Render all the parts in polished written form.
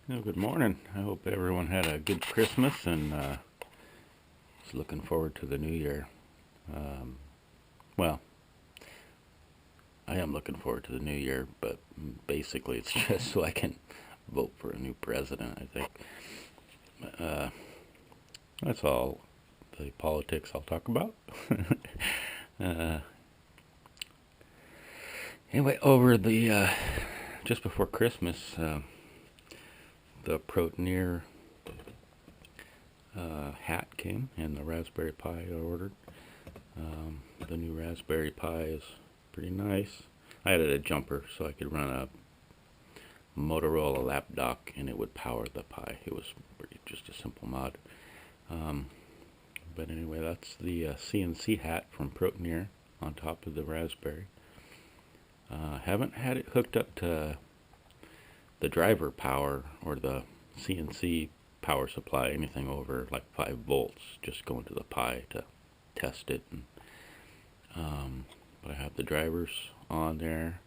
Well, good morning. I hope everyone had a good Christmas and is looking forward to the new year. Um, well, I am looking forward to the new year, but basically it's just so I can vote for a new president, I think. Uh, that's all the politics I'll talk about. uh, anyway, over the just before Christmas, the Protoneer hat came and the Raspberry Pi I ordered. The new Raspberry Pi is pretty nice. I added a jumper so I could run a Motorola lap dock and it would power the Pi. It was just a simple mod. Um, but anyway, that's the CNC hat from Protoneer on top of the Raspberry. Haven't had it hooked up to the driver power or the CNC power supply, anything over like 5 volts, just going to the Pi to test it. But I have the drivers on there,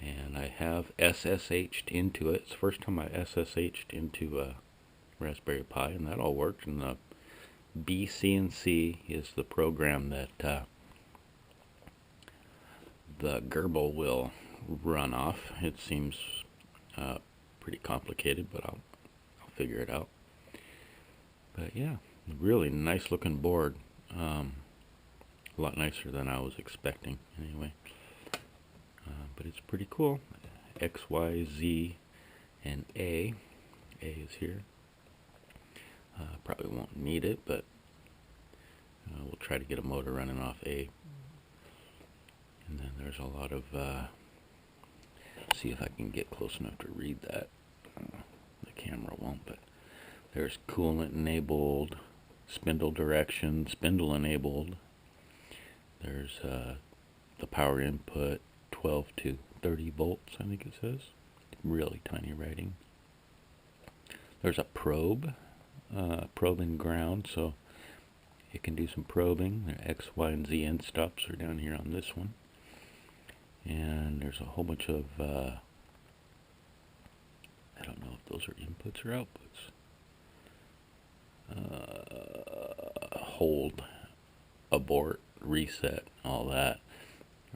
and I have SSH'd into it. It's the first time I SSH'd into a Raspberry Pi, and that all worked. And the BCNC is the program that the Gerbil will run off. It seems pretty complicated, but I'll figure it out. But yeah, really nice looking board. A lot nicer than I was expecting, anyway. But it's pretty cool. X, Y, Z, and A. A is here. Probably won't need it, but we'll try to get a motor running off A. And then there's a lot of, see if I can get close enough to read that. The camera won't, but there's coolant enabled, spindle direction, spindle enabled. There's the power input, 12 to 30 volts, I think it says. Really tiny writing. There's a probe, probing ground, so it can do some probing. The X, Y, and Z end stops are down here on this one. And there's a whole bunch of, I don't know if those are inputs or outputs. Hold, abort, reset, all that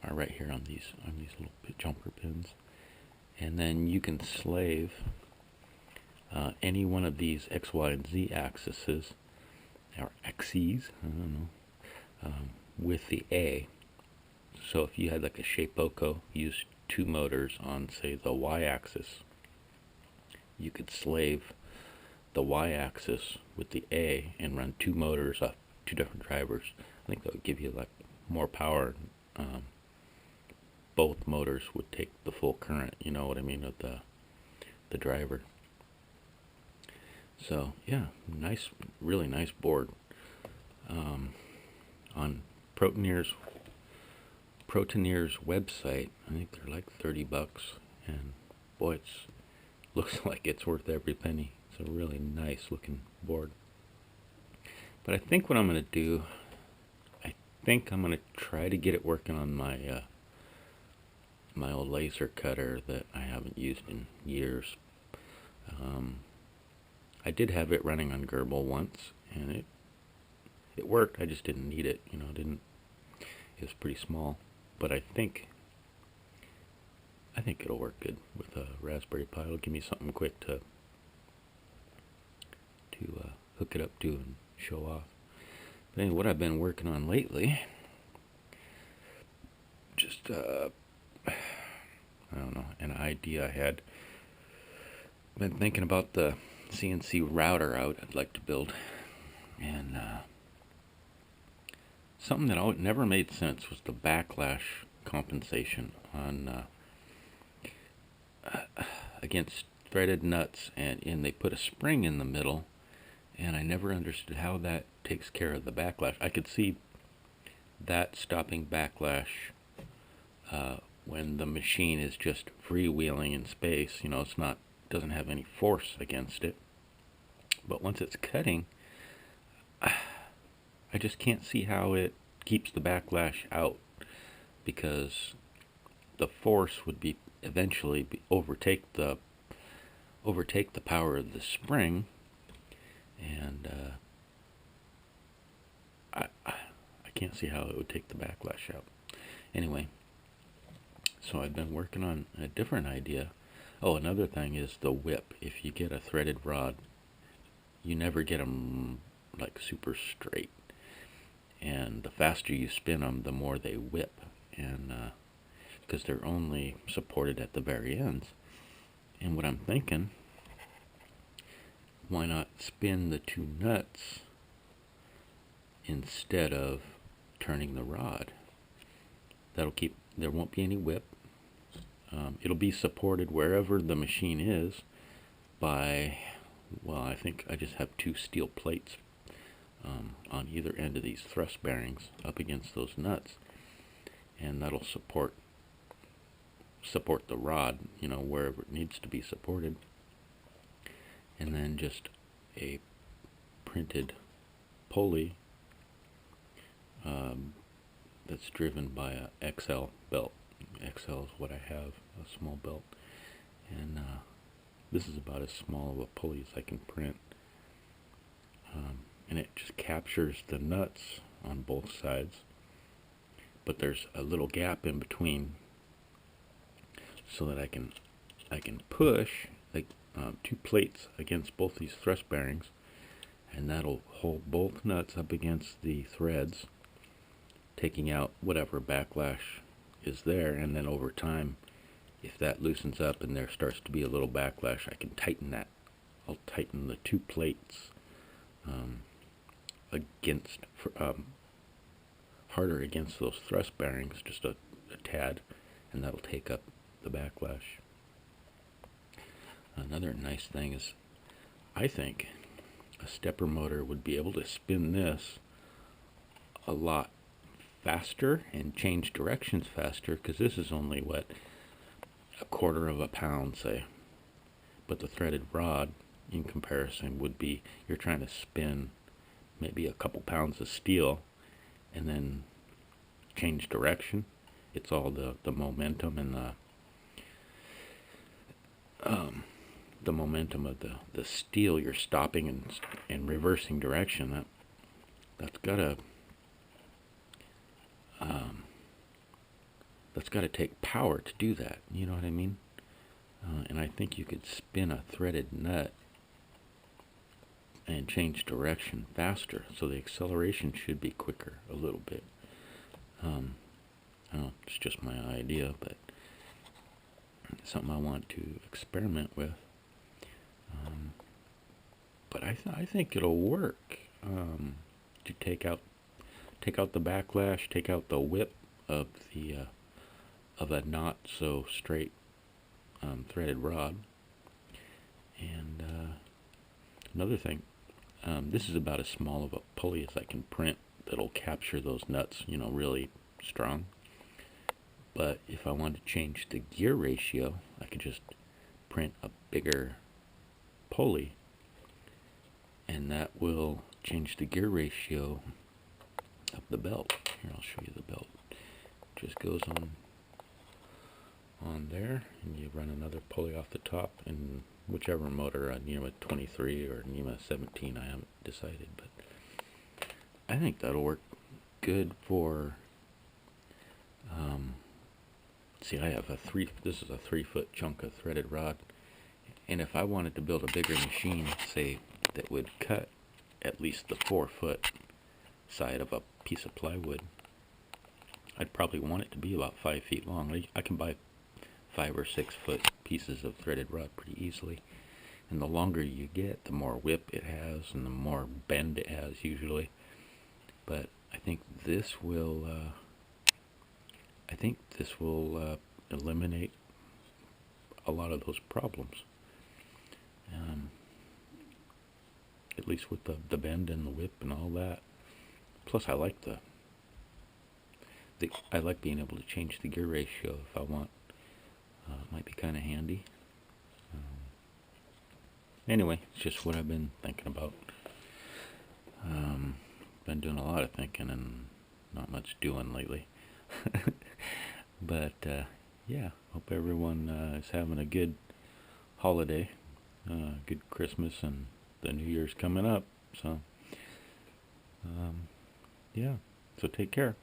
are right here on these little jumper pins. And then you can slave any one of these X, Y, and Z axes, or axes, I don't know, with the A. So if you had like a Shapeoko, use 2 motors on, say, the Y-axis, you could slave the Y-axis with the A and run 2 motors off 2 different drivers. I think that would give you like more power. Both motors would take the full current, you know what I mean, of the driver. So yeah, nice, really nice board. On Protoneer's website, I think they're like $30, and boy, it looks like it's worth every penny. It's a really nice looking board. But I think what I'm going to do, I think I'm going to try to get it working on my my old laser cutter that I haven't used in years. I did have it running on Gerbil once, and it worked. I just didn't need it. You know, it was pretty small. But I think it'll work good with a Raspberry Pi. It'll give me something quick to hook it up to and show off. But anyway, what I've been working on lately, just I don't know, an idea I had. I've been thinking about the CNC router I'd like to build, and something that never made sense was the backlash compensation on against threaded nuts, and they put a spring in the middle, and I never understood how that takes care of the backlash. I could see that stopping backlash when the machine is just freewheeling in space. You know, doesn't have any force against it. But once it's cutting, I just can't see how it keeps the backlash out, because the force would be eventually overtake overtake the power of the spring, and I can't see how it would take the backlash out. Anyway, so I've been working on a different idea. Oh, another thing is the whip. If you get a threaded rod, you never get them like super straight, and the faster you spin them, the more they whip, and because they're only supported at the very ends. And what I'm thinking, why not spin the two nuts instead of turning the rod? That'll keep, there won't be any whip. It'll be supported wherever the machine is by, well, I think I just have two steel plates on either end of these thrust bearings up against those nuts, and that'll support the rod, you know, wherever it needs to be supported. And then just a printed pulley that's driven by a XL belt. XL is what I have, a small belt, and this is about as small of a pulley as I can print, and it just captures the nuts on both sides, but there's a little gap in between so that I can push like two plates against both these thrust bearings, and that'll hold both nuts up against the threads, taking out whatever backlash is there. And then over time, if that loosens up and there starts to be a little backlash, I can tighten that. I'll tighten the two plates against harder against those thrust bearings, just a tad, and that'll take up the backlash. Another nice thing is, I think a stepper motor would be able to spin this a lot faster and change directions faster, because this is only, what, a quarter of a pound, say. But the threaded rod, in comparison, would be, you're trying to spin maybe a couple pounds of steel and then change direction. It's all the momentum and the momentum of the steel. You're stopping and reversing direction. That's gotta take power to do that. You know what I mean? And I think you could spin a threaded nut and change direction faster, so the acceleration should be quicker a little bit. I don't know, it's just my idea, but it's something I want to experiment with. But I think it'll work to take out the backlash, take out the whip of a not so straight threaded rod. And another thing, this is about as small of a pulley as I can print that'll capture those nuts, you know, really strong. But if I want to change the gear ratio, I could just print a bigger pulley, and that will change the gear ratio of the belt. Here, I'll show you the belt. It just goes on there, and you run another pulley off the top, and whichever motor, NEMA 23 or NEMA 17, I haven't decided, but I think that'll work good for, see, I have this is a 3-foot chunk of threaded rod, and if I wanted to build a bigger machine, say, that would cut at least the 4-foot side of a piece of plywood, I'd probably want it to be about 5 feet long. I can buy 5 or 6 foot pieces of threaded rod pretty easily, and the longer you get, the more whip it has and the more bend it has usually. But I think this will eliminate a lot of those problems, at least with the bend and the whip and all that. Plus, I like I like being able to change the gear ratio if I want. It might be kind of handy. Anyway, it's just what I've been thinking about. Been doing a lot of thinking and not much doing lately. But yeah, hope everyone is having a good holiday. good Christmas, and the New Year's coming up. So, yeah. So take care.